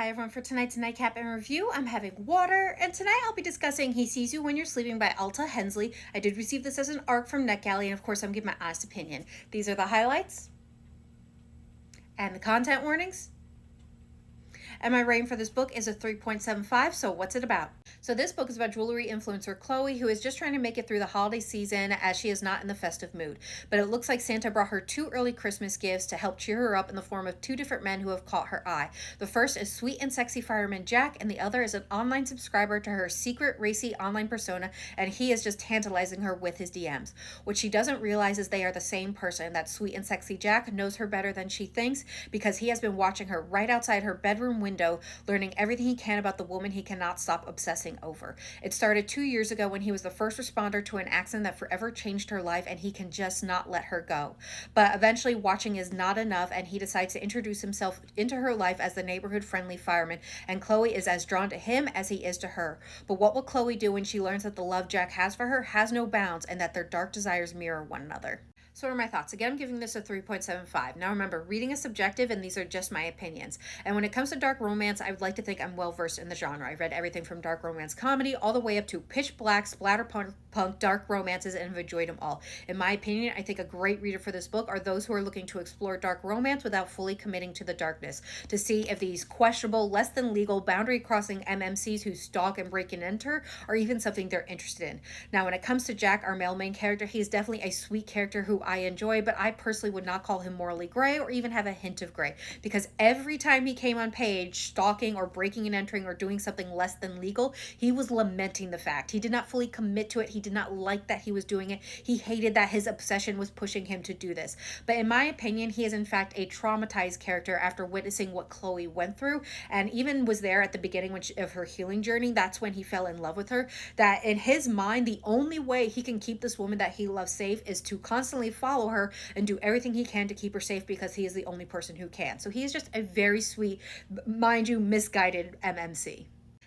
Hi everyone, for tonight's Nightcap and review, I'm having water, and tonight I'll be discussing He Sees You When You're Sleeping by Alta, Hensley. I did receive this as an ARC from NetGalley, and of course I'm giving my honest opinion. These are the highlights and the content warnings. And my rating for this book is a 3.75, so what's it about? So this book is about jewelry influencer Chloe, who is just trying to make it through the holiday season as she is not in the festive mood. But it looks like Santa brought her 2 early Christmas gifts to help cheer her up in the form of 2 different men who have caught her eye. The first is sweet and sexy fireman Jack, and the other is an online subscriber to her secret racy online persona, and he is just tantalizing her with his DMs. What she doesn't realize is they are the same person. That sweet and sexy Jack knows her better than she thinks because he has been watching her right outside her bedroom window, learning everything he can about the woman he cannot stop obsessing over. It started 2 years ago when he was the first responder to an accident that forever changed her life, and he can just not let her go. But eventually watching is not enough, and he decides to introduce himself into her life as the neighborhood friendly fireman, and Chloe is as drawn to him as he is to her. But what will Chloe do when she learns that the love Jack has for her has no bounds and that their dark desires mirror one another? So what are my thoughts? Again, I'm giving this a 3.75. Now remember, reading is subjective and these are just my opinions. And when it comes to dark romance, I would like to think I'm well versed in the genre. I've read everything from dark romance comedy all the way up to pitch black, splatterpunk, dark romances, and have enjoyed them all. In my opinion, I think a great reader for this book are those who are looking to explore dark romance without fully committing to the darkness, to see if these questionable, less than legal, boundary crossing MMCs who stalk and break and enter are even something they're interested in. Now when it comes to Jack, our male main character, he's definitely a sweet character who I enjoy, but I personally would not call him morally gray or even have a hint of gray, because every time he came on page stalking or breaking and entering or doing something less than legal, he was lamenting the fact. He did not fully commit to it. He did not like that he was doing it. He hated that his obsession was pushing him to do this. But in my opinion, he is in fact a traumatized character after witnessing what Chloe went through, and even was there at the beginning of her healing journey. That's when he fell in love with her. That in his mind, the only way he can keep this woman that he loves safe is to constantly follow her and do everything he can to keep her safe because he is the only person who can. So he is just a very sweet, mind you, misguided MMC.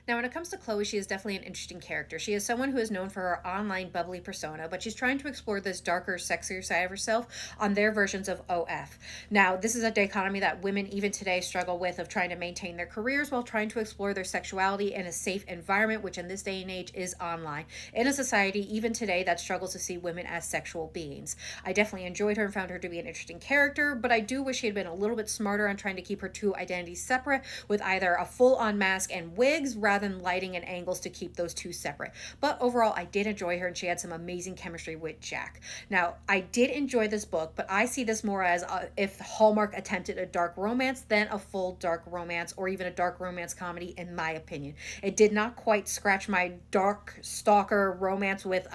Now, when it comes to Chloe, she is definitely an interesting character. She is someone who is known for her online bubbly persona, but she's trying to explore this darker, sexier side of herself on their versions of OF. Now, this is a dichotomy that women even today struggle with, of trying to maintain their careers while trying to explore their sexuality in a safe environment, which in this day and age is online, in a society even today that struggles to see women as sexual beings. I definitely enjoyed her and found her to be an interesting character, but I do wish she had been a little bit smarter on trying to keep her 2 identities separate, with either a full-on mask and wigs rather than lighting and angles to keep those 2 separate. But overall, I did enjoy her, and she had some amazing chemistry with Jack. Now, I did enjoy this book, but I see this more as if Hallmark attempted a dark romance than a full dark romance or even a dark romance comedy, in my opinion. It did not quite scratch my dark stalker romance with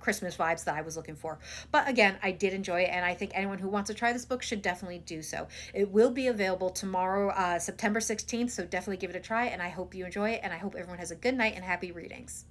Christmas vibes that I was looking for. But again, I did enjoy it, and I think anyone who wants to try this book should definitely do so. It will be available tomorrow, September 16th, so definitely give it a try, and I hope you enjoy it, and I hope everyone has a good night and happy readings.